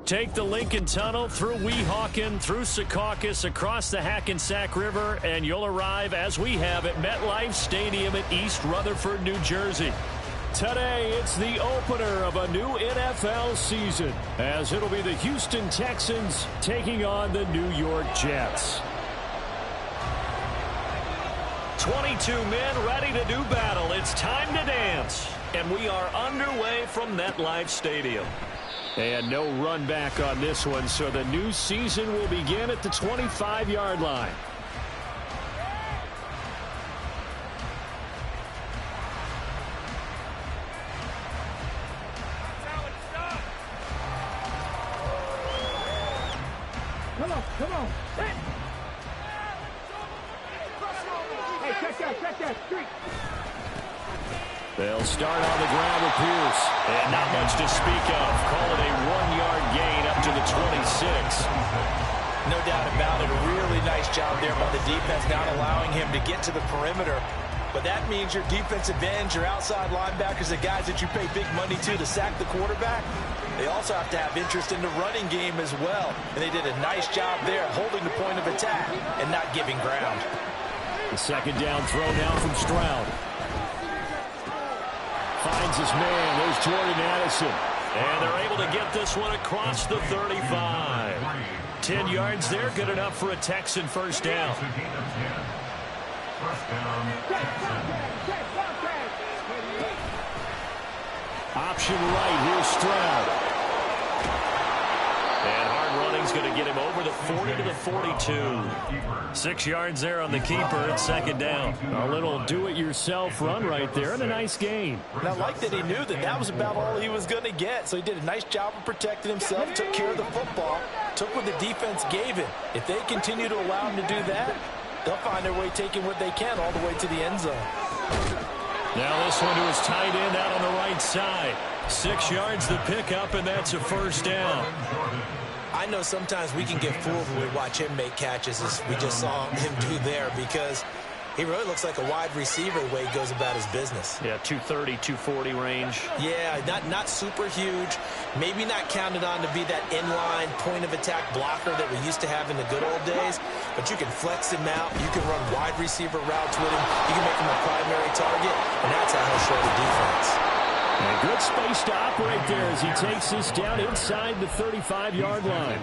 Take the Lincoln Tunnel through Weehawken, through Secaucus, across the Hackensack River, and you'll arrive, as we have, at MetLife Stadium in East Rutherford, New Jersey. Today, it's the opener of a new NFL season, as it'll be the Houston Texans taking on the New York Jets. 22 men ready to do battle. It's time to dance, and we are underway from MetLife Stadium. And no run back on this one, so the new season will begin at the 25-yard line. Come on. Hey, check that streak. They'll start on the ground with Pierce. And not much to speak of. Call it a 1-yard gain up to the 26. No doubt about it. A really nice job there by the defense, not allowing him to get to the perimeter. But that means your defensive ends, your outside linebackers, the guys that you pay big money to sack the quarterback, they also have to have interest in the running game as well. And they did a nice job there holding the point of attack and not giving ground. The second down throw now from Stroud. Finds his man. There's Jordan Addison. And they're able to get this one across the 35. 10 yards there. Good enough for a Texan first down. Option right. Here's Stroud. And hard running's going to get him over the 40 to the 42. 6 yards there on the keeper. It's second down. A little do-it-yourself run right there, and a nice gain. And I like that he knew that that was about all he was going to get. So he did a nice job of protecting himself, took care of the football, took what the defense gave him. If they continue to allow him to do that, they'll find their way taking what they can all the way to the end zone. Now this one to his tight end out on the right side. 6 yards the pickup, and that's a first down. I know sometimes we can get fooled when we watch him make catches, as we just saw him do there, because he really looks like a wide receiver the way he goes about his business. Yeah, 230, 240 range. Yeah, not super huge. Maybe not counted on to be that inline point-of-attack blocker that we used to have in the good old days, but you can flex him out. You can run wide receiver routes with him. You can make him a primary target, and that's how he'll show the defense. And good space to operate there as he takes this down inside the 35-yard line.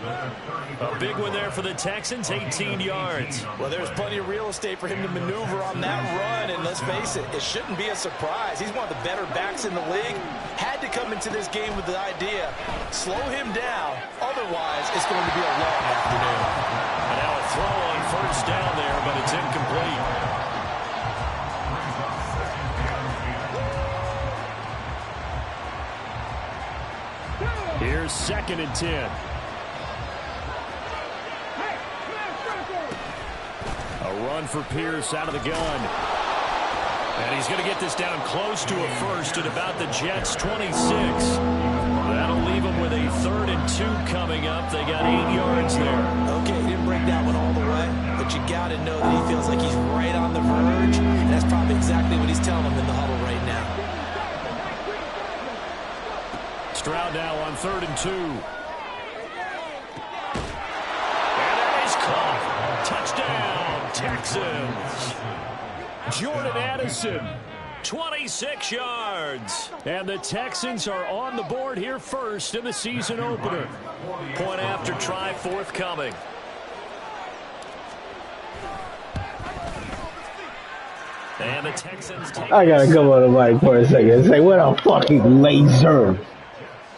A big one there for the Texans, 18 yards. Well, there's plenty of real estate for him to maneuver on that run, and let's face it, it shouldn't be a surprise. He's one of the better backs in the league. Had to come into this game with the idea, slow him down, otherwise it's going to be a long afternoon. And now a throw on first down there, but it's incomplete. Here's 2nd and 10. A run for Pierce out of the gun. And he's going to get this down close to a first at about the Jets' 26. That'll leave them with a 3rd and 2 coming up. They got 8 yards there. Okay, he didn't break that one all the way, but you got to know that he feels like he's right on the verge, and that's probably exactly what he's telling them in the huddle right now. Stroud now on 3rd and 2. And that is caught. Touchdown, Texans. Jordan Addison, 26 yards. And the Texans are on the board here first in the season opener. Point after try forthcoming. And the Texans take I gotta come on the mic for a second and say, what a fucking laser.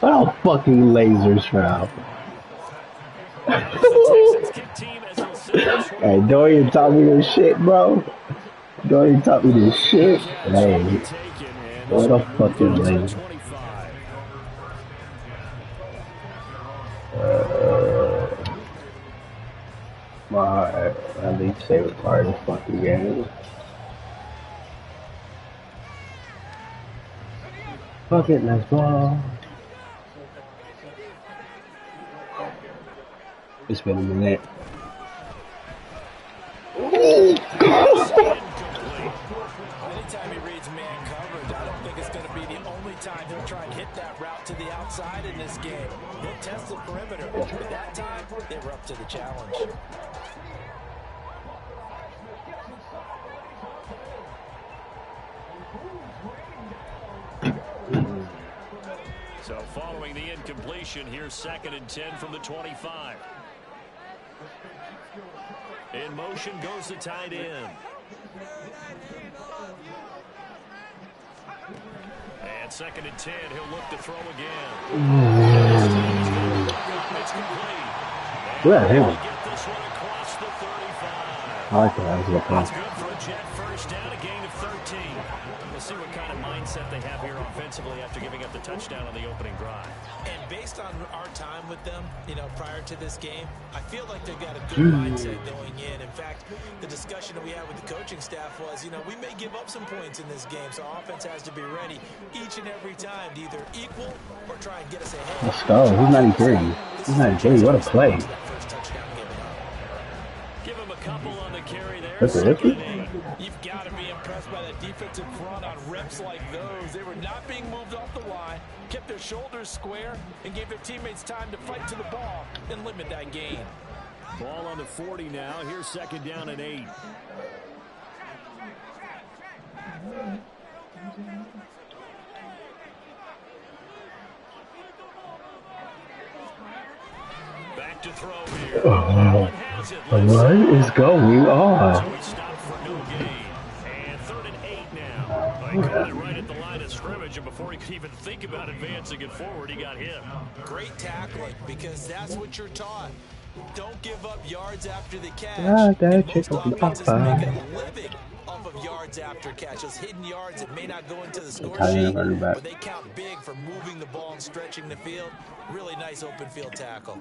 What a fucking laser, Stroud. Hey, Dorian taught me this shit, bro. Dorian taught me this shit. Hey, what a fucking laser. my favorite part of the fucking game. Fuck it, let's ball. It's been a minute. Anytime he reads man coverage, I don't think it's going to be the only time he'll try and hit that route to the outside in this game. He'll test the perimeter, but that time, they were up to the challenge. So following the incompletion, here's 2nd and 10 from the 25. In motion goes the tight end. And 2nd and 10, he'll look to throw again. It's complete. Good, him. Get this one across the 35. I like that. That was a good That's play. good for a Jet first down, a gain of 13. We'll see what kind of mindset they have here offensively after giving up the touchdown on the opening drive. And based on our time with them, you know, prior to this game, I feel like they've got a good mindset going in. In fact, the discussion that we had with the coaching staff was, you know, we may give up some points in this game, so our offense has to be ready each and every time to either equal or try and get us ahead. Let's go. Who's 93? Who's 93? What a play. Give him a couple on the carry there. That's a rookie? You've got to be impressed by that defensive front on reps like those. They were not being moved off the line, kept their shoulders square, and gave their teammates time to fight to the ball and limit that gain. Ball on the 40 now. Here's 2nd down and 8. Back to throw here. What is going on? So he stopped for no gain. And 3rd and 8 now. He caught it right at the line of scrimmage, and before he could even think about advancing it forward, he got hit. Great tackling, because that's what you're taught. Don't give up yards after the catch. Ah, that And chick most on offenses Popeye. make a living off of yards after catch. Those hidden yards that may not go into the score Tight end sheet, running back. but they count big for moving the ball and stretching the field. Really nice open field tackle.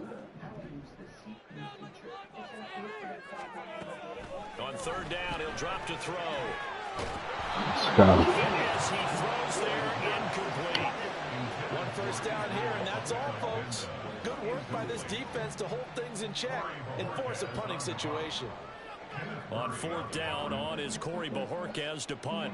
On 3rd down, he'll drop to throw. Let's go. And as he throws there, incomplete. One first down here, and that's all, folks. Good work by this defense to hold things in check and force a punting situation. On 4th down, on is Corey Bajorquez to punt.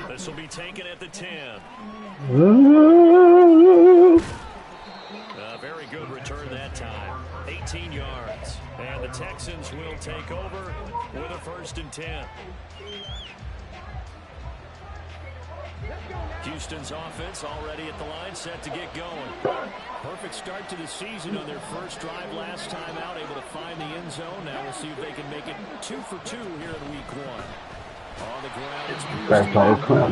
This will be taken at the 10. A very good return that time. 18 yards. And the Texans will take over with a 1st and 10. Houston's offense already at the line, set to get going. Perfect start to the season on their first drive last time out, able to find the end zone. Now we'll see if they can make it 2 for 2 here in week 1. On the ground, it's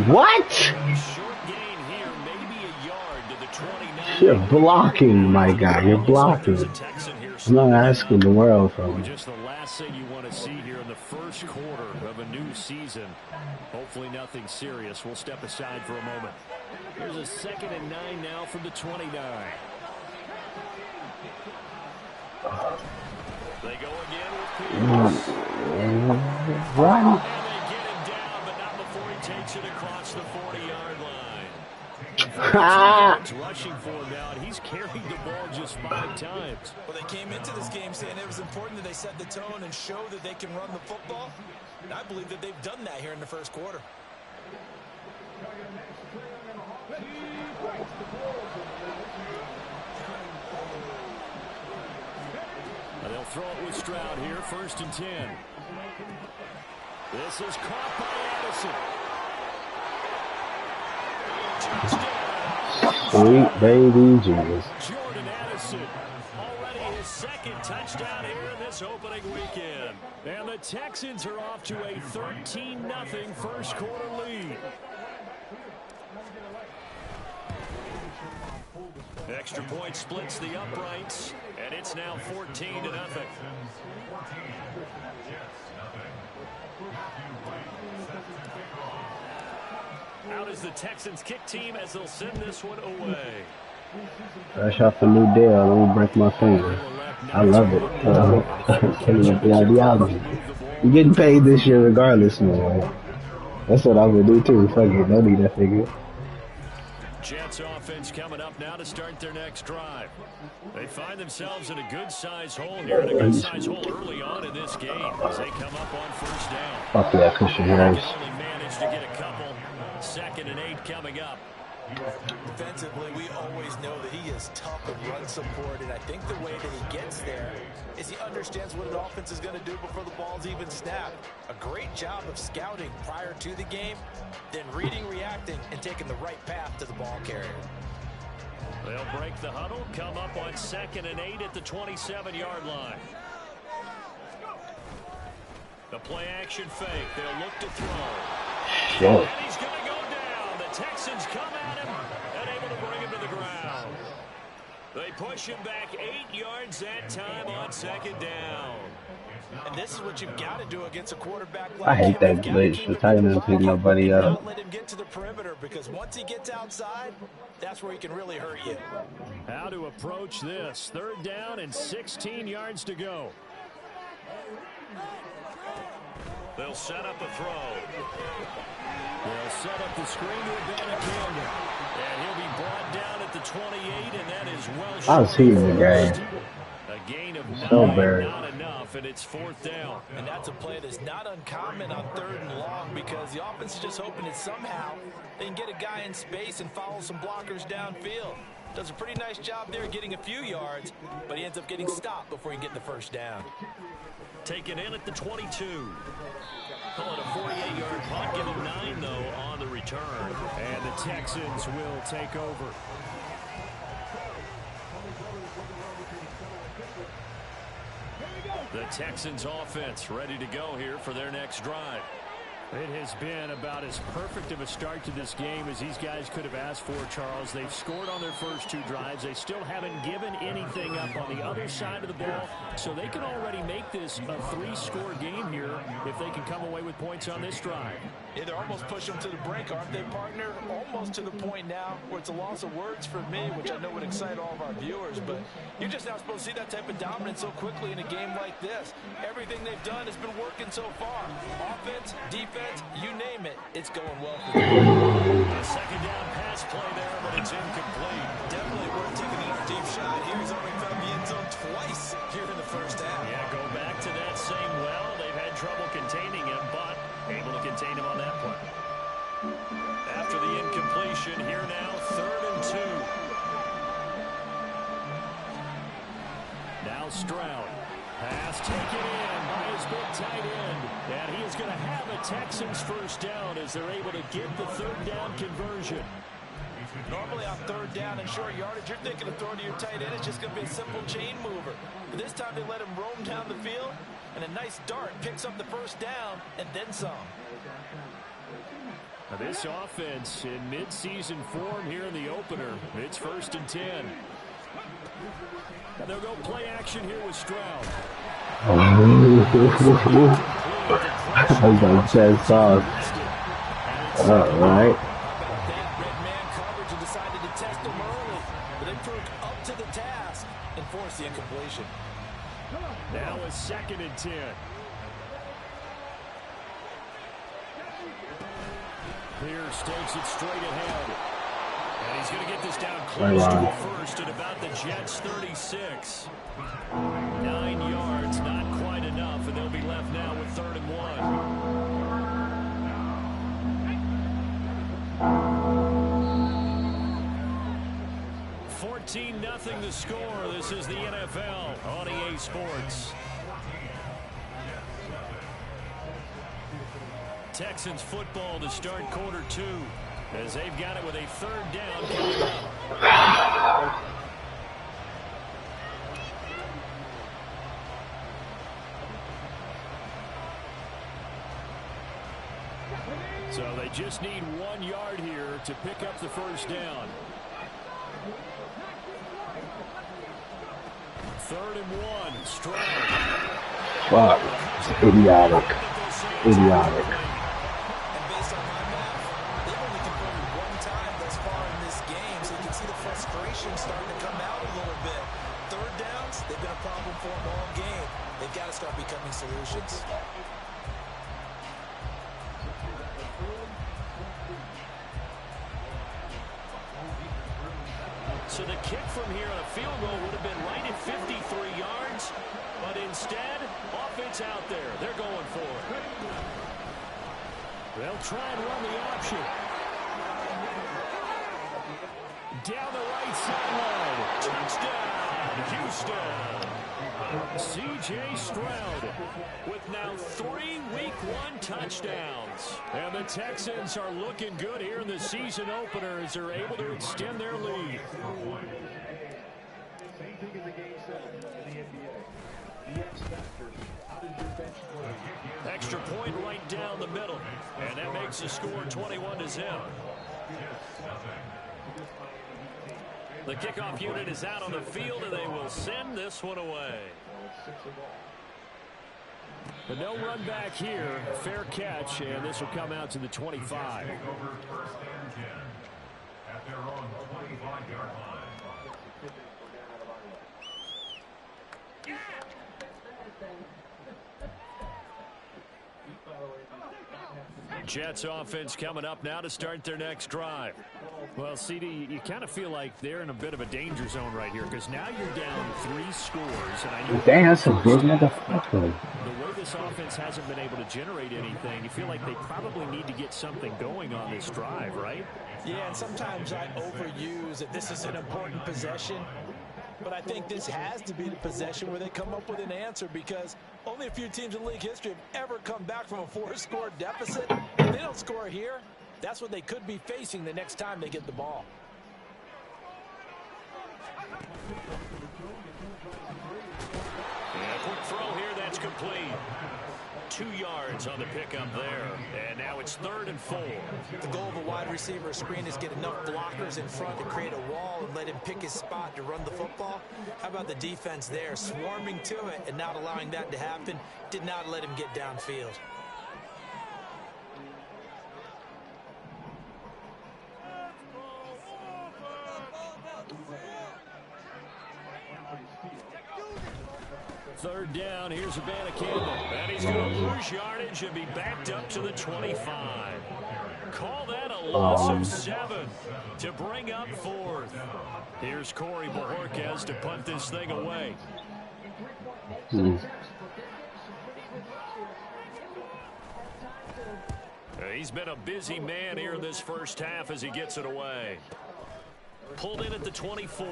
What? short gain here, maybe a yard to the 29. You're blocking, my guy. You're blocking. I'm not asking the world from you. Just the last thing you want to see here in the first quarter of a new season. Hopefully nothing serious. We'll step aside for a moment. Here's a 2nd and 9 now from the 29. They go again with Peters. Run. And they get him down, but not before he takes it across the 40-yard line. It's rushing for him now, and he's carried the ball just 5 times. Well, they came into this game saying it was important that they set the tone and show that they can run the football. And I believe that they've done that here in the first quarter. And they'll throw it with Stroud here, 1st and 10. This is caught by Addison. Sweet baby Jesus. Jordan Addison, already his 2nd touchdown here in this opening weekend. And the Texans are off to a 13-0 first quarter lead. Extra point splits the uprights, and it's now 14-0. Out is the Texans kick team as they'll send this one away. Fresh off a new deal, let me break my finger. I love it. The ideology. You're getting paid this year regardless, man. That's what I would do too. Fuck it, don't need that figure. Jets offense coming up now to start their next drive. They find themselves in a good-sized hole here, and a good-sized hole early on in this game as they come up on first down. Fuck yeah, Christian Harris. They can only manage to get a couple. 2nd and 8 coming up. Defensively, we always know that he is tough in run support, and I think the way that he gets there is he understands what an offense is going to do before the ball's even snapped. A great job of scouting prior to the game, then reading, reacting, and taking the right path to the ball carrier. They'll break the huddle, come up on 2nd and 8 at the 27-yard line. The play action fake. They'll look to throw. Shit. And he's going to go down. The Texans come at him and able to bring him to the ground. They push him back 8 yards that time on 2nd down. And this is what you've got to do against a quarterback like I hate that glitch. The tight end pick nobody up. Not let him get to the perimeter, because once he gets outside, that's where he can really hurt you. How to approach this. 3rd down and 16 yards to go. They'll set up a throw. They'll set up the screen to Abanikanda. And he'll be brought down at the 28, and that is well short. I was heating the game. A gain of So 9, bad. not enough, and it's 4th down. And that's a play that's not uncommon on 3rd and long, because the offense is just hoping that somehow they can get a guy in space and follow some blockers downfield. Does a pretty nice job there getting a few yards, but he ends up getting stopped before he can get the first down. Taken in at the 22. Call it a 48-yard punt. Give him 9, though, on the return. And the Texans will take over. The Texans offense ready to go here for their next drive. It has been about as perfect of a start to this game as these guys could have asked for, Charles. They've scored on their first 2 drives. They still haven't given anything up on the other side of the ball, so they can already make this a 3-score game here if they can come away with points on this drive. Yeah, they're almost pushing them to the brink, aren't they, partner? Almost to the point now where it's a loss of words for me, which I know would excite all of our viewers, but you're just not supposed to see that type of dominance so quickly in a game like this. Everything they've done has been working so far. Offense, defense, you name it, it's going well for them. A 2nd down pass play there, but it's incomplete. Definitely worth taking a deep shot. Here's already found the end zone twice here in the first half. Yeah, go back to that same well. They've had trouble containing him, but able to contain him on that play. After the incompletion, here now, 3rd and 2. Now Stroud. Pass taken in by his big tight end. And he is going to have a Texans first down as they're able to get the 3rd down conversion. Normally on 3rd down and short yardage, you're thinking of throwing to your tight end. It's just going to be a simple chain mover. But this time they let him roam down the field, and a nice dart picks up the first down and then some. Now this offense in midseason form here in the opener. It's 1st and 10. And they'll go play action here with Stroud. I was like, chest off. All right. That red man coverage and decided to test him early, but they proved up to the task and forced the incompletion. Now a 2nd and 10. Pierce takes it straight ahead. And he's going to get this down close to the first at about the Jets' 36. 9 yards, not quite enough, and they'll be left now with 3rd and 1. 14-0 the score. This is the NFL on EA Sports. Texans football to start quarter 2 as they've got it with a 3rd down coming up. So they just need 1 yard here to pick up the first down. 3rd and 1. Strong. Fuck. It's idiotic. They'll say Idiotic. And based on my math, they've only converted one time thus far in this game, so you can see the frustration starting to come out a little bit. Third downs, they've been a problem for them all game. They've got to start becoming solutions. So the kick from here on a field goal would have been right at 53 yards, but instead, offense out there. They're going for it. They'll try and run the option. Down the right sideline. Touchdown, Houston. C.J. Stroud with now 3 Week 1 touchdowns. And the Texans are looking good here in the season opener as they're able to extend their lead. Extra point right down the middle. And that makes the score 21-0. The kickoff unit is out on the field, and they will send this one away. But no run back here. Fair catch, and this will come out to the 25. Jets offense coming up now to start their next drive. Well, CD, you kind of feel like they're in a bit of a danger zone right here because now you're down 3 scores. And I know Dang, that's a big motherfucker. the way this offense hasn't been able to generate anything, you feel like they probably need to get something going on this drive, right? Yeah, and sometimes I overuse that this is an important possession. But I think this has to be the possession where they come up with an answer because only a few teams in league history have ever come back from a 4-score deficit. If they don't score here, that's what they could be facing the next time they get the ball. And a quick throw here, that's complete. 2 yards on the pickup there. And now it's 3rd and 4. The goal of a wide receiver screen is get enough blockers in front to create a wall and let him pick his spot to run the football. How about the defense there, swarming to it and not allowing that to happen? Did not let him get downfield. Third down, here's Savannah Campbell. And he's going to lose yardage and be backed up to the 25. Call that a loss of 7 to bring up 4th. Here's Corey Bojorquez to punt this thing away. He's been a busy man here in this first half as he gets it away. Pulled in at the 24.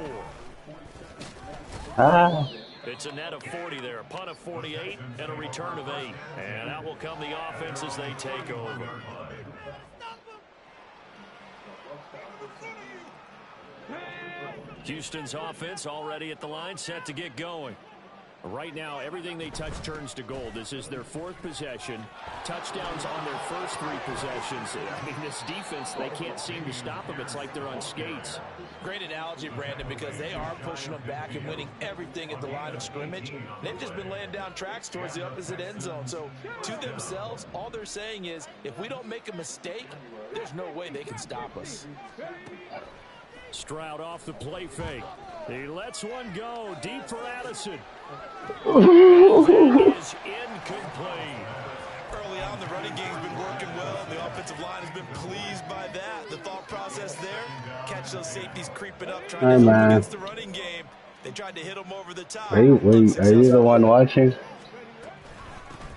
It's a net of 40 there, a punt of 48, and a return of 8. And out will come the offense as they take over. Houston's offense already at the line, set to get going. Right now, everything they touch turns to gold. This is their 4th possession. Touchdowns on their first 3 possessions. I mean, this defense, they can't seem to stop them. It's like they're on skates. Great analogy, Brandon, because they are pushing them back and winning everything at the line of scrimmage. They've just been laying down tracks towards the opposite end zone. So, to themselves, all they're saying is, if we don't make a mistake, there's no way they can stop us. Stroud off the play fake. He lets one go deep for Addison. That is incomplete. Early on, the running game's been working well, and the offensive line has been pleased by that. The thought process there, catch those safeties creeping up, trying to help against the running game. They tried to hit them over the top. Are you the one watching?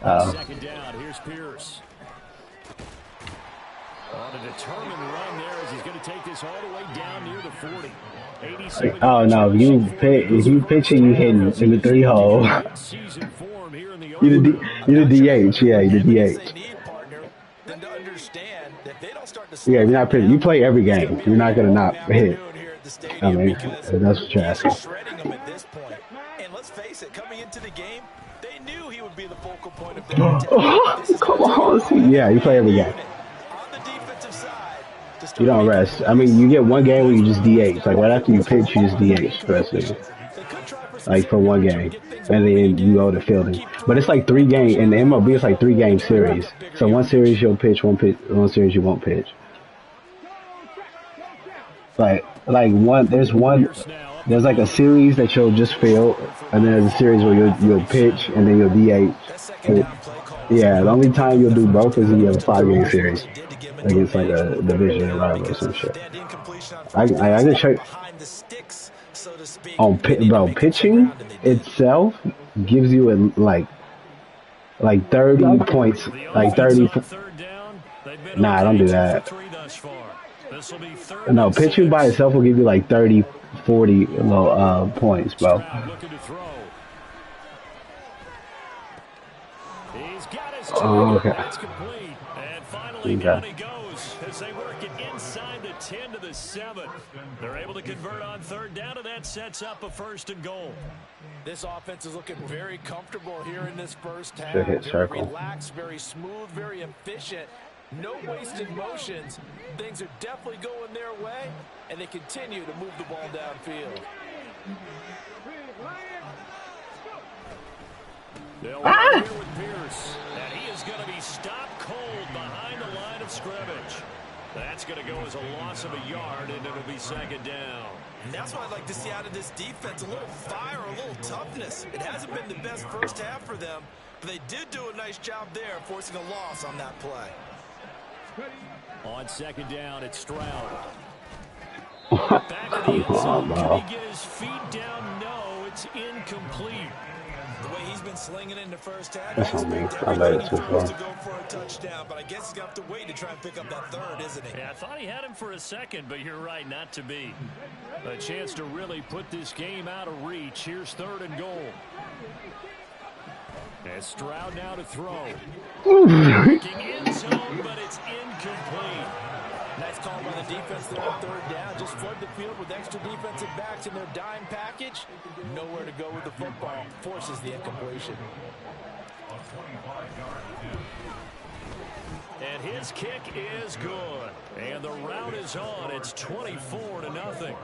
Second down, here's Pierce. On a determined run there as he's going to take this all the way down near the 40. Oh no! If you pitching, you hitting in the 3 hole. You're the DH, yeah, you're the DH. Yeah, you're not pitching. You play every game. You're not gonna not hit. I mean, that's what you're asking. And let's face it, coming into the game, they knew he would be the focal point of their attack. Come on, yeah, you play every game. You don't rest. I mean, you get one game where you just DH. Like right after you pitch, you just DH. The rest of it. They could try for like for one game, and then you go to fielding. But it's like 3 game in the MLB. It's like 3 game series. So one series you'll pitch, one series you won't pitch. Like there's like a series that you'll just field, and then there's a series where you'll pitch and then you'll DH. Yeah, the only time you'll do both is if you have a 5 game series against like a division rival or some shit. I can show you on bro, pitching itself gives you like 30 points, like 30. Nah, I don't do that. No, pitching by itself will give you like 30, 40 points, bro. Oh, okay. And finally down he goes as they work it inside the 10 to the 7. They're able to convert on 3rd down, and that sets up a 1st and goal. This offense is looking very comfortable here in this first half. Should hit circle. Very relaxed, very smooth, very efficient. No wasted motions. Things are definitely going their way, and they continue to move the ball downfield. They'll here with Pierce, and he is going to be stopped cold behind the line of scrimmage. That's going to go as a loss of a yard, and it'll be 2nd down. And that's what I'd like to see out of this defense, a little fire, a little toughness. It hasn't been the best first half for them, but they did do a nice job there, forcing a loss on that play. On 2nd down, it's Stroud. Back to the end zone. Can he get his feet down? No, it's incomplete. The way he's been slinging in the first half, That's he's on me. expect I let everything it he too throws far. to go for a touchdown, but I guess he's going to have to wait to try and pick up that 3rd, isn't he? Yeah, I thought he had him for a second, but you're right, not to be. A chance to really put this game out of reach. Here's 3rd and goal. And Stroud now to throw. Looking in zone, but it's incomplete. Nice call by the defense there on 3rd down. Just flood the field with extra defensive backs in their dime package. Nowhere to go with the football. Forces the incompletion. And his kick is good. And the route is on. It's 24-0.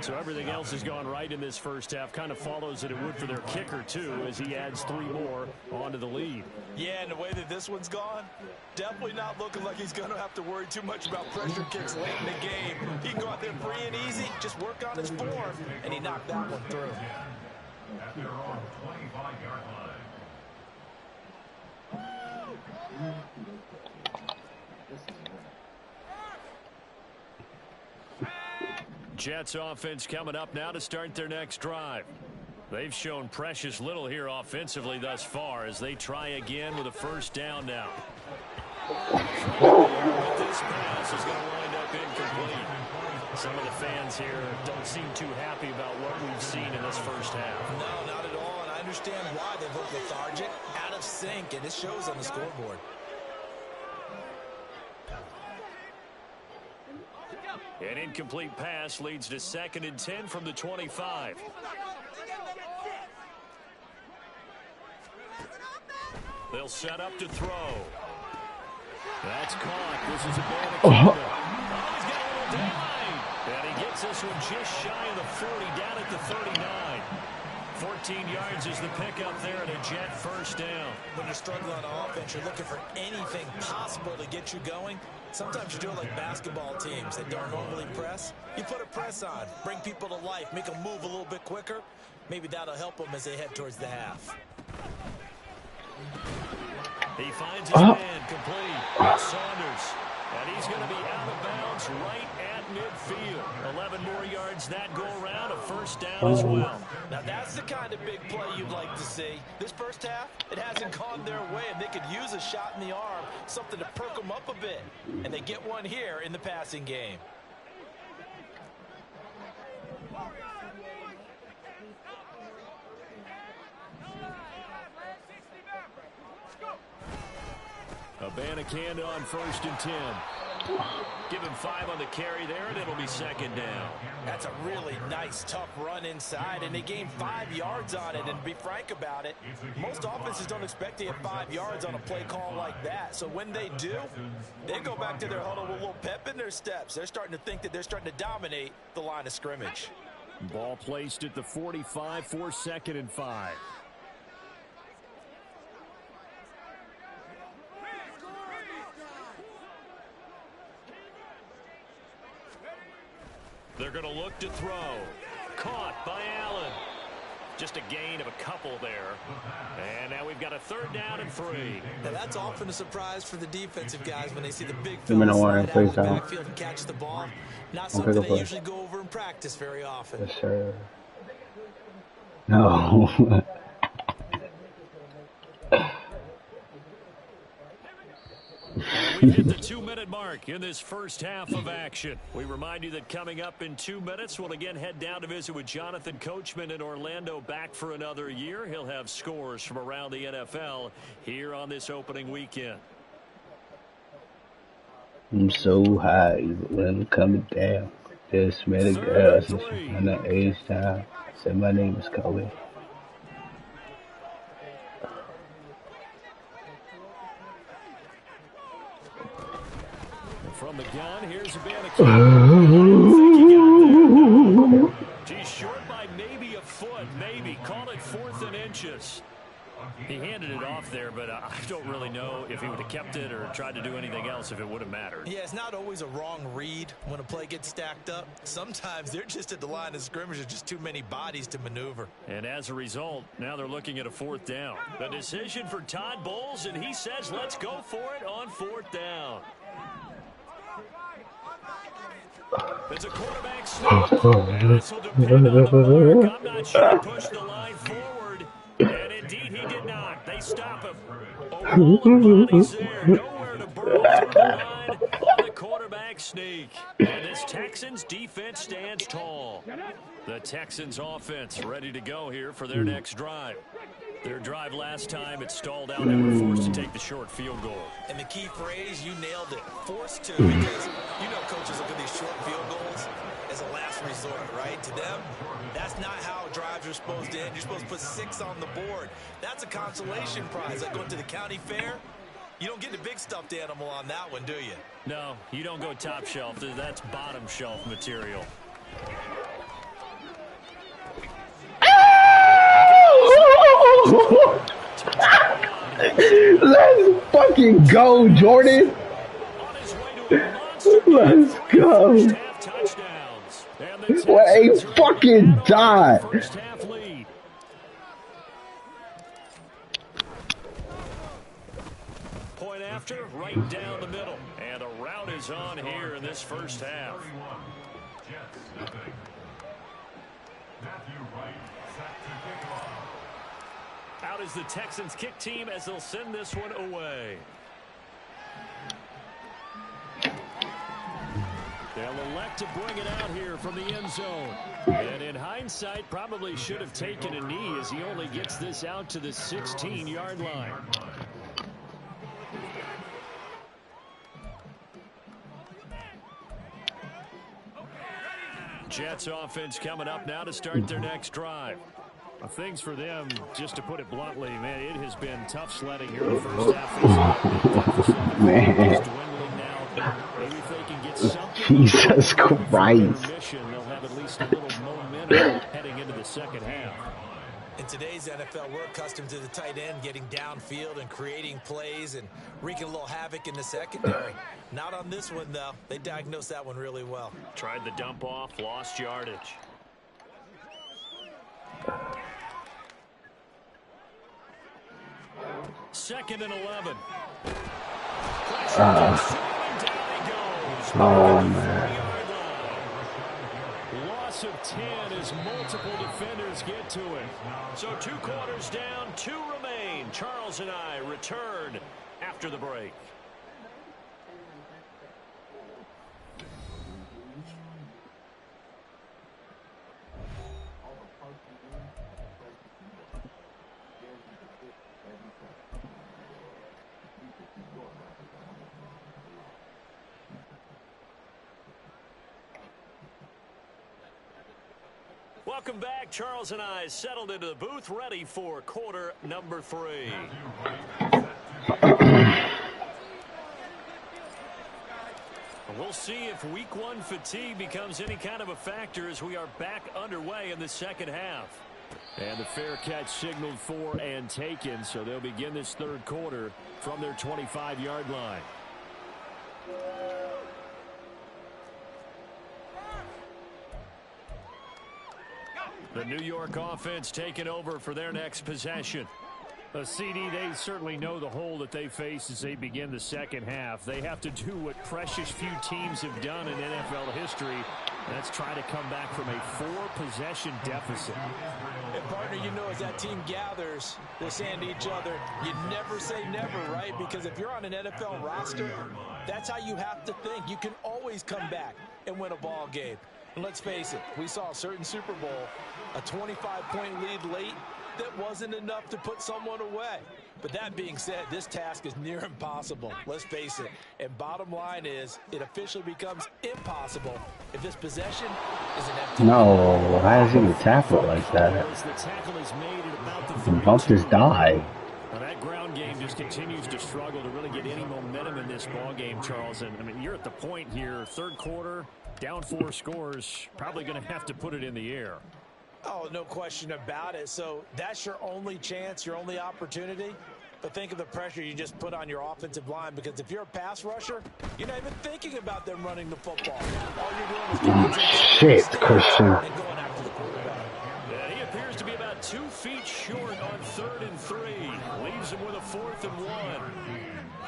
So everything else has gone right in this first half. Kind of follows that it would for their kicker, too, as he adds 3 more onto the lead. Yeah, and the way that this one's gone, definitely not looking like he's going to have to worry too much about pressure kicks late in the game. He can go out there free and easy, just work on his form, and he knocked that one through. Jets offense coming up now to start their next drive. They've shown precious little here offensively thus far as they try again with a 1st down now. But this pass is going to wind up incomplete. Some of the fans here don't seem too happy about what we've seen in this first half. No, not at all, and I understand why they've looked lethargic, out of sync, and it shows on the scoreboard. An incomplete pass leads to 2nd and 10 from the 25. They'll set up to throw. That's caught. This is a bad He's got a little daylight. And he gets this one just shy of the 40, down at the 39. 14 yards is the pickup there and a Jet 1st down. When you're struggling on offense, you're looking for anything possible to get you going. Sometimes you do it like basketball teams that don't normally press. You put a press on, bring people to life, make them move a little bit quicker. Maybe that'll help them as they head towards the half. He finds his man complete. Saunders. And he's going to be out of bounds right at midfield. 11 more yards that go around, a 1st down as well. Now that's the kind of big play you'd like to see. This first half, it hasn't gone their way, and they could use a shot in the arm, something to perk them up a bit. And they get one here in the passing game. Abanikanda on 1st and 10. Give him 5 on the carry there, and it'll be 2nd down. That's a really nice, tough run inside, and they gained 5 yards on it. And to be frank about it, most offenses don't expect to get 5 yards on a play call like that. So when they do, they go back to their huddle with a little pep in their steps. They're starting to think that they're starting to dominate the line of scrimmage. Ball placed at the 45 for 2nd and 5. They're going to look to throw. Caught by Allen. Just a gain of a couple there. And now we've got a 3rd down and 3. Now that's often a surprise for the defensive guys when they see the big fella slide out of the backfield and catch the ball. Not something they usually go over in practice very often. Yes, sir. No. We've hit the 2-minute mark in this first half of action. We remind you that coming up in 2 minutes, we'll again head down to visit with Jonathan Coachman in Orlando, back for another year. He'll have scores from around the NFL here on this opening weekend. I'm so high when I'm coming down. Just met a girl on the age time. Said my name is Kobe. From the gun, here's a band of He's short by maybe a foot, maybe. Call it 4th and inches. He handed it off there, but I don't really know if he would have kept it or tried to do anything else if it would have mattered. Yeah, it's not always a wrong read when a play gets stacked up. Sometimes they're just at the line of scrimmage. There's just too many bodies to maneuver. And as a result, now they're looking at a 4th down. The decision for Todd Bowles, and he says let's go for it on 4th down. It's a quarterback sneak. And this will depend on the mark. I'm not sure he pushed the line forward. And indeed he did not. They stop him. A wall of bodies there. Nowhere to burrow through the line on the quarterback sneak. And this Texans defense stands tall. The Texans offense ready to go here for their next drive. Their drive last time, it stalled out. They were forced to take the short field goal. And the key phrase, you nailed it, forced to, because you know coaches look at these short field goals as a last resort, right? To them, that's not how drives are supposed to end. You're supposed to put 6 on the board. That's a consolation prize. Like going to the county fair, you don't get the big stuffed animal on that one, do you? No, you don't go top shelf. That's bottom shelf material. Let's fucking go, Jordan. Let's go. What a fucking dive. Point after, right down the middle. And a route is on here in this first half. Out is the Texans kick team as they'll send this one away. They'll elect to bring it out here from the end zone. And in hindsight, probably should have taken a knee as he only gets this out to the 16-yard line. Jets offense coming up now to start their next drive. Things for them, just to put it bluntly, man, it has been tough sledding here in the first half. Man. Maybe if they can get something, Jesus Christ. they'll have at least a little momentum heading into the second half. In today's NFL, we're accustomed to the tight end getting downfield and creating plays and wreaking a little havoc in the secondary. Not on this one, though. They diagnosed that one really well. Tried the dump off, lost yardage. Second and 11. Oh, man. Loss of 10 as multiple defenders get to it. So 2 quarters down, 2 remain. Charles and I return after the break. Welcome back. Charles and I settled into the booth, ready for quarter number 3. We'll We'll see if week one fatigue becomes any kind of a factor as we are back underway in the second half. And the fair catch signaled for and taken, so they'll begin this third quarter from their 25-yard line. The New York offense taking over for their next possession. A CD, they certainly know the hole that they face as they begin the second half. They have to do what precious few teams have done in NFL history. That's try to come back from a 4-possession deficit. And partner, you know, as that team gathers, they're saying to each other, you never say never, right? Because if you're on an NFL roster, that's how you have to think. You can always come back and win a ball game. And let's face it, we saw a certain Super Bowl, a 25-point lead late, that wasn't enough to put someone away. But that being said, this task is near impossible. Let's face it. And bottom line is, it officially becomes impossible if this possession is an empty. No, how is he going to tackle like that? He bumped his dive. Well, that ground game just continues to struggle to really get any momentum in this ball game, Charles. And I mean, you're at the point here, third quarter, down 4 scores, probably going to have to put it in the air. Oh, no question about it. So that's your only chance, your only opportunity. But think of the pressure you just put on your offensive line, because if you're a pass rusher, you're not even thinking about them running the football. All you're doing is shit, Christian. And going after the quarterback. And he appears to be about 2 feet short on 3rd and 3. Leaves him with a 4th and 1.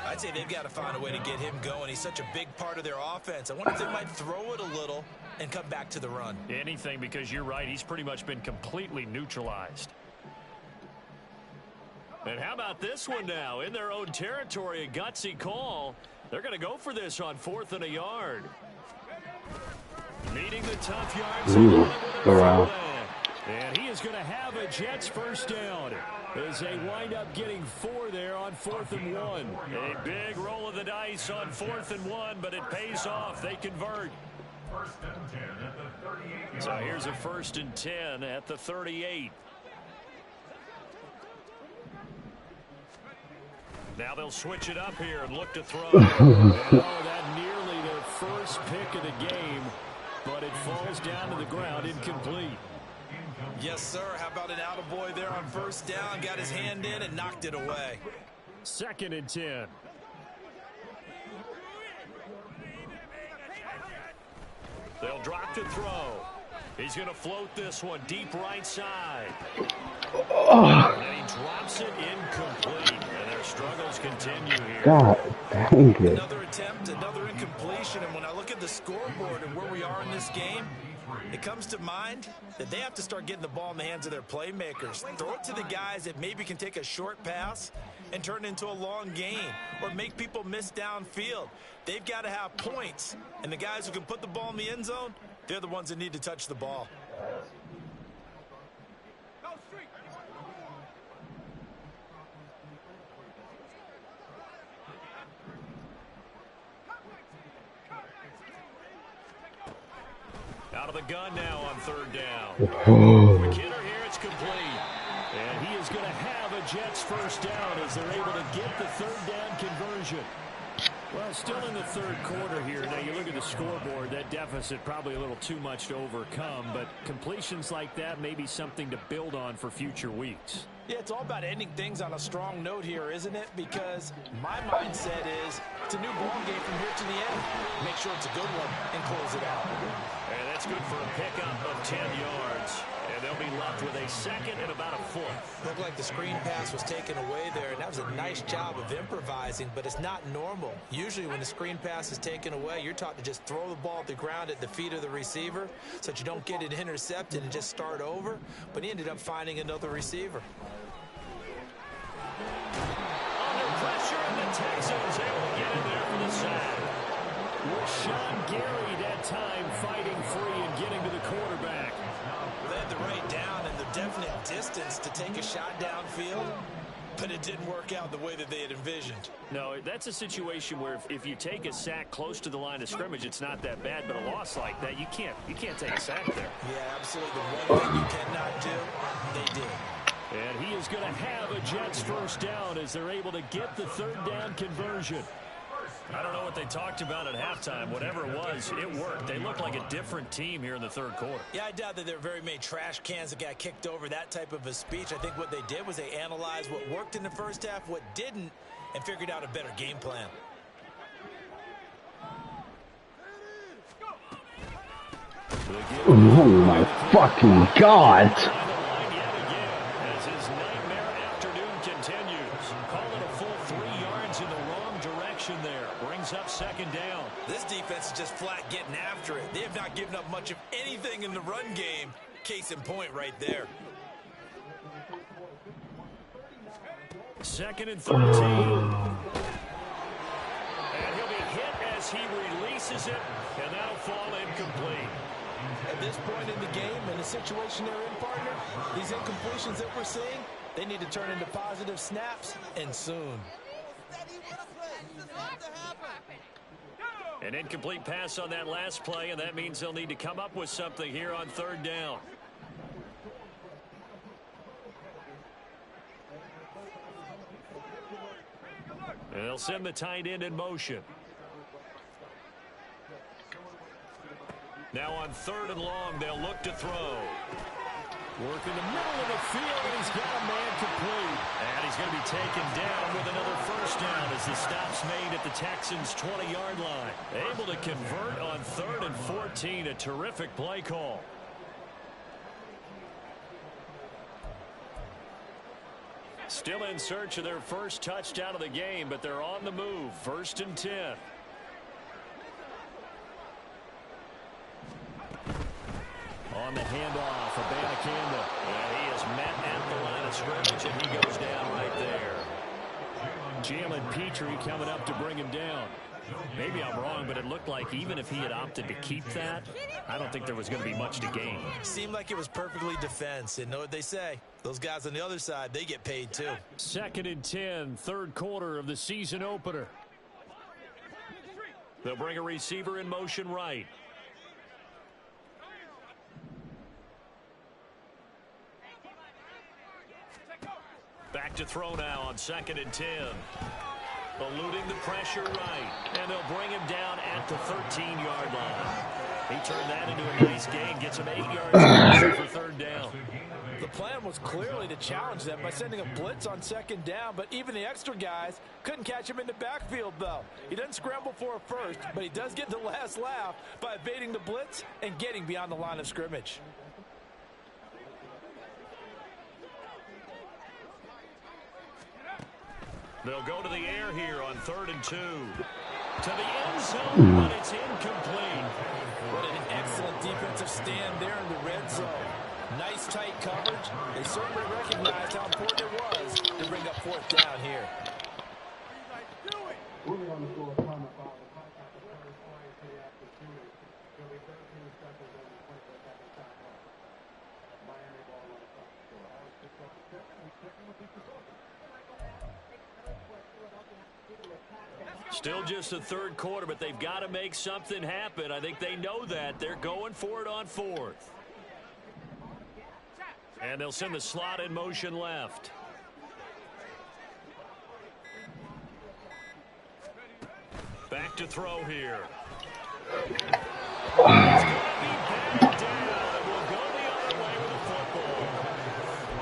I'd say they've got to find a way to get him going. He's such a big part of their offense. I wonder if they might throw it a little and come back to the run. Anything, because you're right. He's pretty much been completely neutralized. And how about this one now? In their own territory, a gutsy call. They're going to go for this on 4th and a yard. Meeting the tough yards. And he is going to have a Jets first down as they wind up getting 4 there on 4th and 1. A big roll of the dice on 4th and 1, but it pays off. They convert. So here's a 1st and 10 at the 38. Now they'll switch it up here and look to throw. That nearly their first pick of the game, but it falls down to the ground, incomplete. Yes, sir. How about an attaboy there on 1st down? Got his hand in and knocked it away. 2nd and 10. They'll drop to throw. He's going to float this one deep right side. And he drops it incomplete. And their struggles continue here. God dang it. Another attempt, another incompletion. And when I look at the scoreboard and where we are in this game, it comes to mind that they have to start getting the ball in the hands of their playmakers. Throw it to the guys that maybe can take a short pass and turn it into a long gain or make people miss downfield. They've got to have points. And the guys who can put the ball in the end zone, they're the ones that need to touch the ball. Out of the gun now on 3rd down. McKinnon here, it's complete. And he is going to have a Jets first down as they're able to get the 3rd down conversion. Well, still in the 3rd quarter here. Now, you look at the scoreboard, that deficit probably a little too much to overcome, but completions like that may be something to build on for future weeks. Yeah, it's all about ending things on a strong note here, isn't it? Because my mindset is it's a new ball game from here to the end. Make sure it's a good one and close it out. And that's good for a pickup of 10 yards. And they'll be left with a 2nd and about a 4. Looked like the screen pass was taken away there, and that was a nice job of improvising, but it's not normal. Usually when the screen pass is taken away, you're taught to just throw the ball at the ground at the feet of the receiver so that you don't get it intercepted and just start over. But he ended up finding another receiver. Under pressure, and the Texans able to get in there for the sack. Rashawn Gary that time fighting free and getting to the quarterback. They had the right down and the definite distance to take a shot downfield, but it didn't work out the way that they had envisioned. No, that's a situation where if you take a sack close to the line of scrimmage, it's not that bad, but a loss like that, you can't take a sack there. Yeah, absolutely. The one thing you cannot do, they did. And he is going to have a Jets first down as they're able to get the 3rd down conversion. I don't know what they talked about at halftime. Whatever it was, it worked. They looked like a different team here in the third quarter. Yeah, I doubt that there were very many trash cans that got kicked over, that type of a speech. I think what they did was they analyzed what worked in the first half, what didn't, and figured out a better game plan. Oh my fucking God. As his nightmare afternoon continues. Call it a full 3 yards in the wrong direction there. Brings up second down. This defense is just flat getting after it. They have not given up much of anything in the run game. Case in point right there. 2nd and 13. And he'll be hit as he releases it, and that'll fall incomplete. At this point in the game, in the situation they're in, partner, these incompletions that we're seeing, they need to turn into positive snaps, and soon. An incomplete pass on that last play, and that means they'll need to come up with something here on 3rd down. And they'll send the tight end in motion. Now on 3rd and long, they'll look to throw. Work in the middle of the field, and he's got a man complete. And he's going to be taken down with another first down as the stop's made at the Texans' 20-yard line. Able to convert on 3rd and 14, a terrific play call. Still in search of their first touchdown of the game, but they're on the move. 1st and 10. On the handoff, Abanikanda. And he is met at the line of scrimmage, and he goes down right there. Jalen Petrie coming up to bring him down. Maybe I'm wrong, but it looked like even if he had opted to keep that, I don't think there was going to be much to gain. Seemed like it was perfectly defense. And know what they say? Those guys on the other side, they get paid too. 2nd and 10, 3rd quarter of the season opener. They'll bring a receiver in motion right. Back to throw now on 2nd and 10. Eluding the pressure right. And they'll bring him down at the 13-yard line. He turned that into a nice gain. Gets him 8 yards for 3rd down. The plan was clearly to challenge them by sending a blitz on 2nd down, but even the extra guys couldn't catch him in the backfield, though. He doesn't scramble for a first, but he does get the last laugh by evading the blitz and getting beyond the line of scrimmage. They'll go to the air here on 3rd and 2. To the end zone, but it's incomplete. What an excellent defensive stand there in the red zone. Nice tight coverage. They certainly recognized how important it was to bring up 4th down here. Still just the 3rd quarter, but they've got to make something happen. I think they know that. They're going for it on 4th. And they'll send the slot in motion left. Back to throw here. He's going to be batted down, and will go the other way with the football.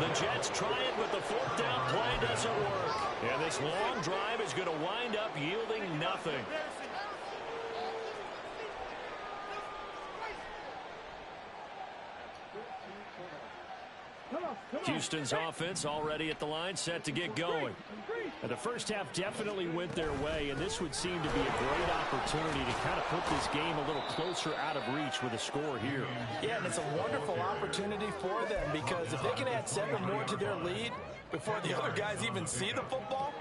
The Jets try it, but the 4th down play doesn't work. And this long drive is going to wind up yielding nothing. Houston's offense already at the line, set to get going. And the first half definitely went their way, and this would seem to be a great opportunity to kind of put this game a little closer out of reach with a score here. Yeah, and it's a wonderful opportunity for them, because if they can add 7 more to their lead before the other guys even see the football,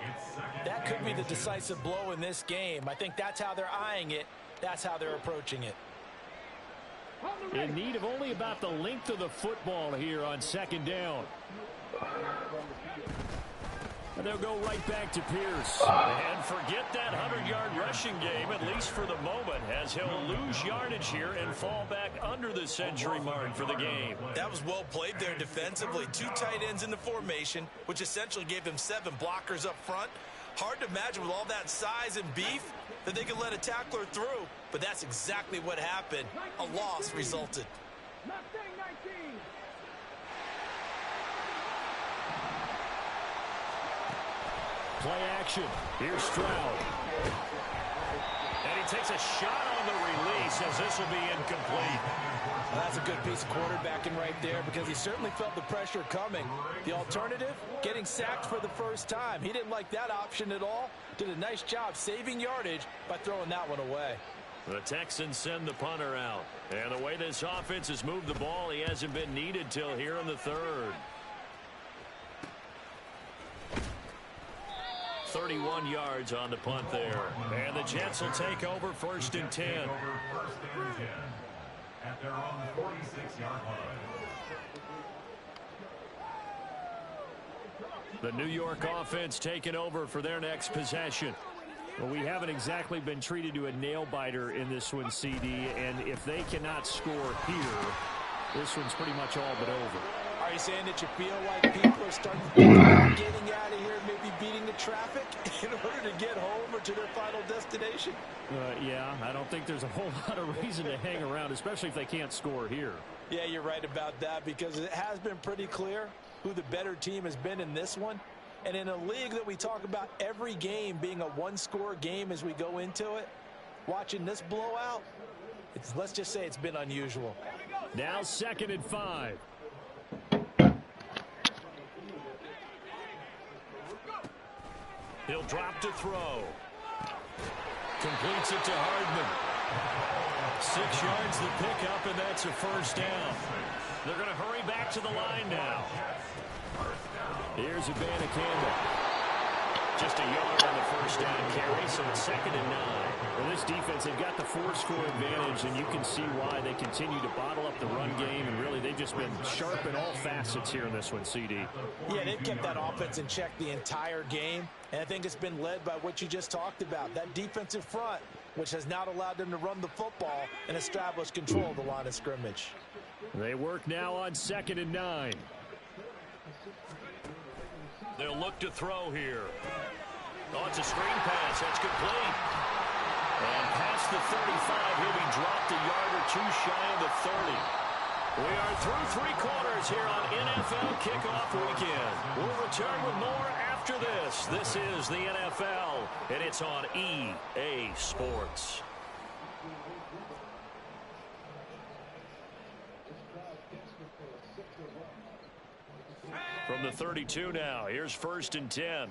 that could be the decisive blow in this game. I think that's how they're eyeing it. That's how they're approaching it. In need of only about the length of the football here on 2nd down. And they'll go right back to Pierce. And forget that 100-yard rushing game, at least for the moment, as he'll lose yardage here and fall back under the century mark for the game. That was well played there defensively. 2 tight ends in the formation, which essentially gave them 7 blockers up front. Hard to imagine with all that size and beef that they could let a tackler through, but that's exactly what happened. A loss resulted. Mustang 19. Play action. Here's Stroud. And he takes a shot on the release as this will be incomplete. Well, that's a good piece of quarterbacking right there because he certainly felt the pressure coming. The alternative, getting sacked for the first time. He didn't like that option at all. Did a nice job saving yardage by throwing that one away. The Texans send the punter out. And the way this offense has moved the ball, he hasn't been needed till here in the third. 31 yards on the punt there. And the Jets will take over 1st and 10. At their own 46-yard line. The New York offense taking over for their next possession. Well, we haven't exactly been treated to a nail-biter in this one, CD, and if they cannot score here, this one's pretty much all but over. Are you saying that you feel like people are starting to think about getting out of here, maybe beating the traffic in order to get home or to their final destination? Yeah, I don't think there's a whole lot of reason to hang around, especially if they can't score here. Yeah, you're right about that because it has been pretty clear who the better team has been in this one. And in a league that we talk about every game being a one-score game as we go into it, watching this blowout, let's just say it's been unusual. Now 2nd and 5. He'll drop to throw. Completes it to Hardman. 6 yards the pickup, and that's a first down. They're going to hurry back to the line now. Here's Abanikanda. Just a yard on the first down carry, so it's 2nd and 9. Well, this defense, they've got the 4-score advantage, and you can see why they continue to bottle up the run game, and really they've just been sharp in all facets here in this one, CD. Yeah, they've kept that offense in check the entire game, and I think it's been led by what you just talked about, that defensive front, which has not allowed them to run the football and establish control of the line of scrimmage. They work now on 2nd and 9. They'll look to throw here. Oh, it's a screen pass. That's complete. And past the 35, he'll be dropped a yard or two shy of the 30. We are through 3 quarters here on NFL Kickoff Weekend. We'll return with more after this. This is the NFL, and it's on EA Sports. From the 32 now, here's 1st and 10.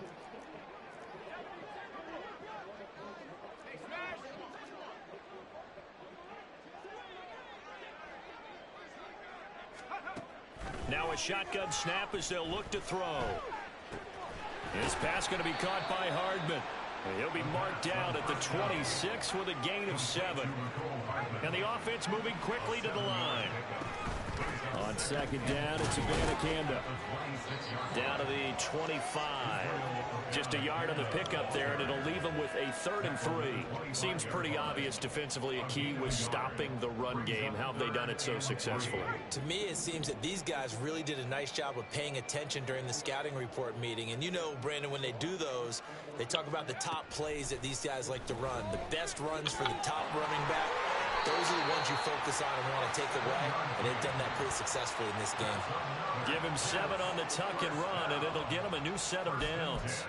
Now a shotgun snap as they'll look to throw. This pass going to be caught by Hardman. And he'll be marked down at the 26 with a gain of 7. And the offense moving quickly to the line. On 2nd down, it's Abanikanda. Down to the 25. Just a yard on the pickup there, and it'll leave them with a 3rd and 3. Seems pretty obvious defensively a key was stopping the run game. How have they done it so successfully? To me, it seems that these guys really did a nice job of paying attention during the scouting report meeting. And you know, Brandon, when they do those, they talk about the top plays that these guys like to run. The best runs for the top running back. Those are the ones you focus on and want to take away, and they've done that pretty successfully in this game. Give him 7 on the tuck and run, and it'll get him a new set of downs.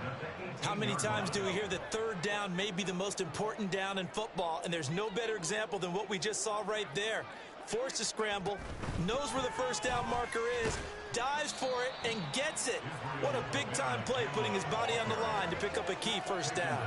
How many times do we hear that 3rd down may be the most important down in football, and there's no better example than what we just saw right there. Forced to scramble, knows where the 1st down marker is, dives for it, and gets it. What a big-time play, putting his body on the line to pick up a key 1st down.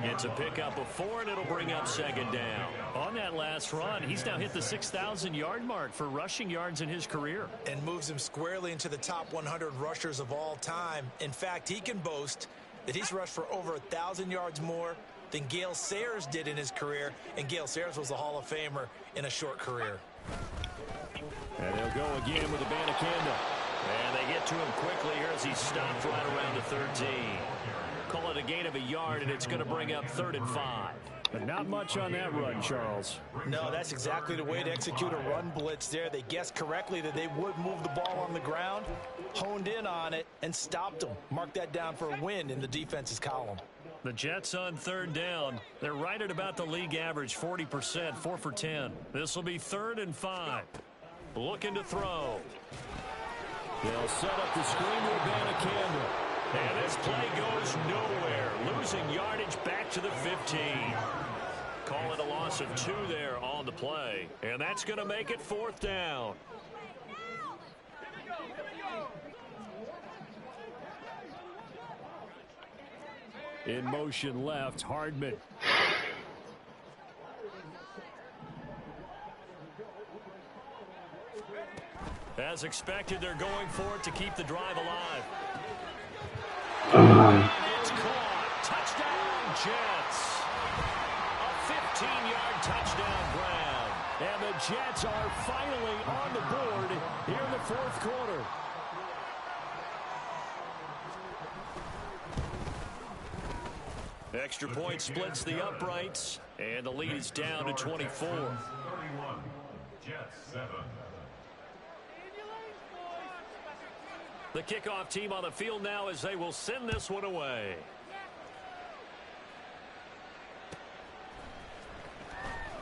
It's a pickup of 4, and it'll bring up 2nd down. On that last run, he's now hit the 6,000-yard mark for rushing yards in his career. And moves him squarely into the top 100 rushers of all time. In fact, he can boast that he's rushed for over 1,000 yards more than Gale Sayers did in his career. And Gale Sayers was a Hall of Famer in a short career. And they'll go again with Abanikanda. And they get to him quickly here as he's stopped right around the 13. Call it a gain of a yard, and it's going to bring up 3rd and 5. But not much on that run, Charles. No, that's exactly the way to execute a run blitz there. They guessed correctly that they would move the ball on the ground, honed in on it, and stopped them. Mark that down for a win in the defense's column. The Jets on third down. They're right at about the league average, 40%, 4 for 10. This will be 3rd and 5. Looking to throw. They'll set up the screen to Abanikanda. And this play goes nowhere. Losing yardage back to the 15. Call it a loss of 2 there on the play. And that's going to make it 4th down. In motion left, Hardman. As expected, they're going for it to keep the drive alive. It's caught. Touchdown, Jets. A 15-yard touchdown grab. And the Jets are finally on the board here in the 4th quarter. Extra point splits the uprights, and the lead is down to 24. 31, Jets 7. The kickoff team on the field now as they will send this one away.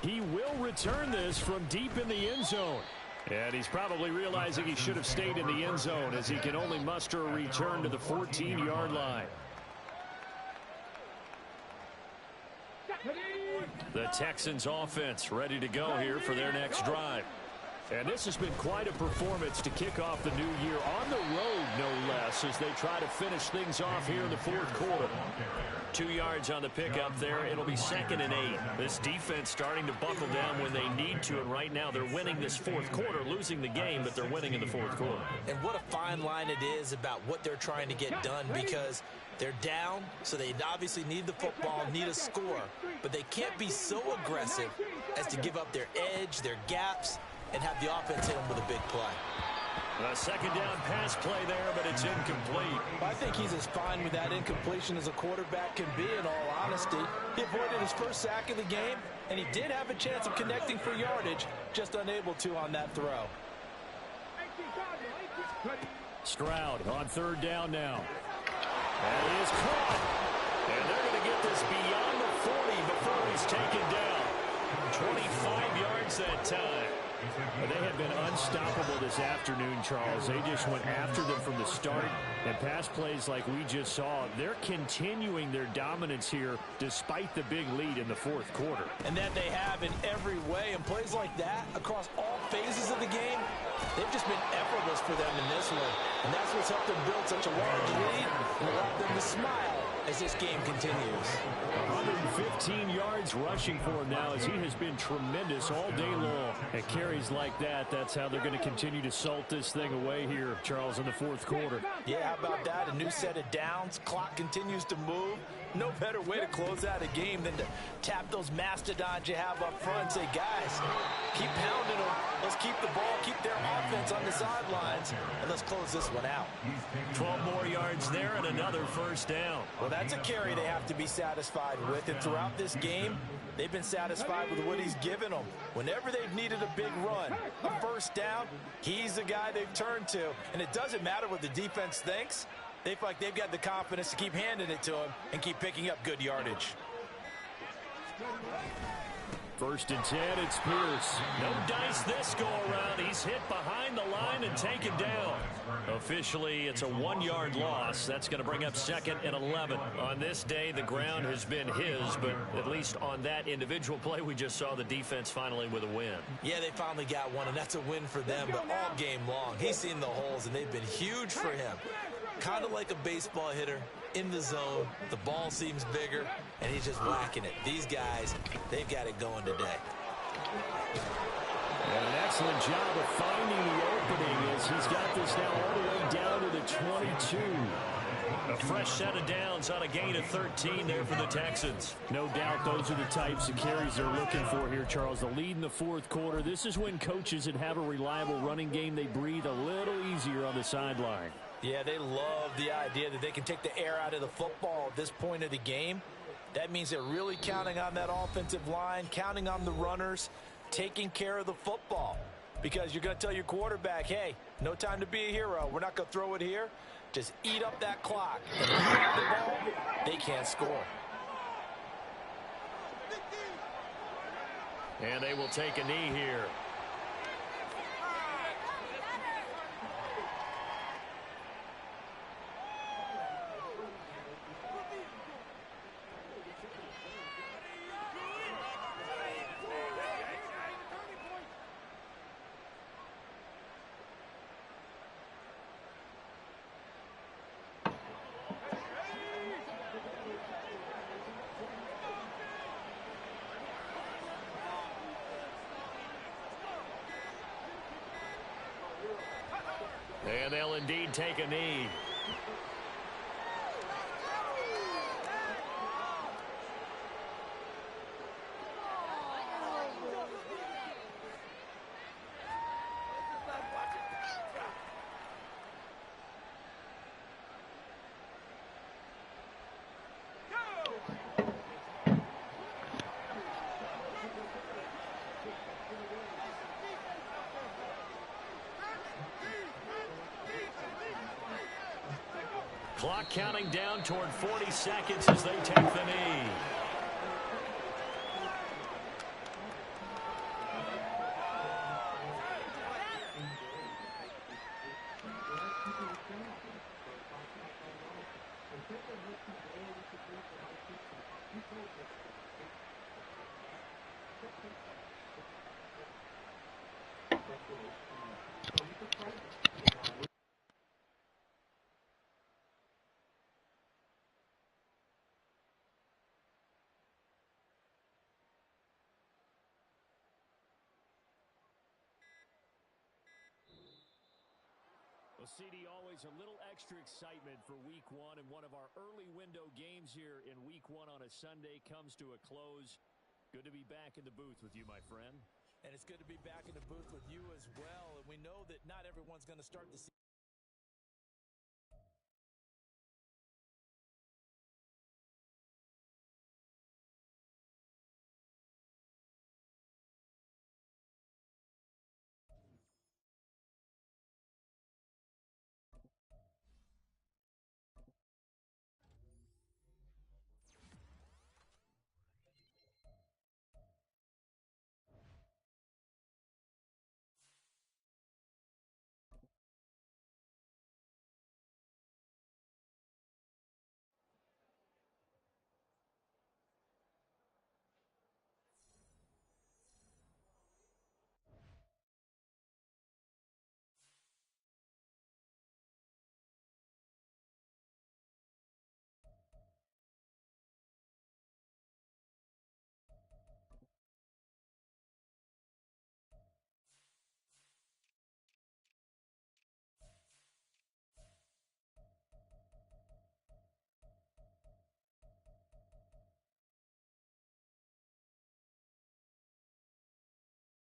He will return this from deep in the end zone. And he's probably realizing he should have stayed in the end zone as he can only muster a return to the 14-yard line. The Texans offense ready to go here for their next drive. And this has been quite a performance to kick off the new year on the road, no less, as they try to finish things off here in the 4th quarter. 2 yards on the pickup there. It'll be 2nd and 8. This defense starting to buckle down when they need to, and right now they're winning this 4th quarter, losing the game, but they're winning in the 4th quarter. And what a fine line it is about what they're trying to get done, because they're down, so they obviously need the football, need a score, but they can't be so aggressive as to give up their edge, their gaps, and have the offense hit them with a big play. A 2nd down pass play there, but it's incomplete. I think he's as fine with that incompletion as a quarterback can be, in all honesty. He avoided his first sack of the game, and he did have a chance of connecting for yardage, just unable to on that throw. Stroud on 3rd down now. And he is caught. And they're going to get this beyond the 40 before he's taken down. 25 yards that time. But they have been unstoppable this afternoon, Charles. They just went after them from the start. And pass plays like we just saw, they're continuing their dominance here despite the big lead in the 4th quarter. And that they have in every way. And plays like that across all phases of the game, they've just been effortless for them in this one. And that's what's helped them build such a large lead and allowed them to smile as this game continues. 115 yards rushing for him now as he has been tremendous all day long. And carries like that, that's how they're going to continue to salt this thing away here, Charles, in the 4th quarter. Yeah, how about that? A new set of downs. Clock continues to move. No better way to close out a game than to tap those mastodons you have up front and say, guys, keep pounding them. Let's keep the ball, keep their offense on the sidelines, and let's close this one out. 12 more yards there and another 1st down. Well, that's a carry they have to be satisfied with, and throughout this game, they've been satisfied with what he's given them. Whenever they've needed a big run, a 1st down, he's the guy they've turned to, and it doesn't matter what the defense thinks. They feel like they've got the confidence to keep handing it to him and keep picking up good yardage. 1st and 10, it's Pierce. No dice this go around. He's hit behind the line and taken down. Officially, it's a 1-yard loss. That's going to bring up 2nd and 11. On this day, the ground has been his, but at least on that individual play, we just saw the defense finally with a win. Yeah, they finally got one, and that's a win for them, but all game long, he's seen the holes, and they've been huge for him. Kind of like a baseball hitter in the zone. The ball seems bigger, and he's just whacking it. These guys, they've got it going today. And an excellent job of finding the opening as he's got this now all the way down to the 22. A fresh set of downs on a gain of 13 there for the Texans. No doubt those are the types of carries they're looking for here, Charles. The lead in the 4th quarter. This is when coaches that have a reliable running game, they breathe a little easier on the sideline. Yeah, they love the idea that they can take the air out of the football at this point of the game. That means they're really counting on that offensive line, counting on the runners, taking care of the football. Because you're going to tell your quarterback, hey, no time to be a hero. We're not going to throw it here. Just eat up that clock. And if you have the ball, they can't score. And they will take a knee here. And they'll indeed take a knee. Clock counting down toward 40 seconds as they take the knee. Well, CD, always a little extra excitement for week one, and one of our early window games here in week one on a Sunday comes to a close. Good to be back in the booth with you, my friend. And it's good to be back in the booth with you as well. And we know that not everyone's going to start the season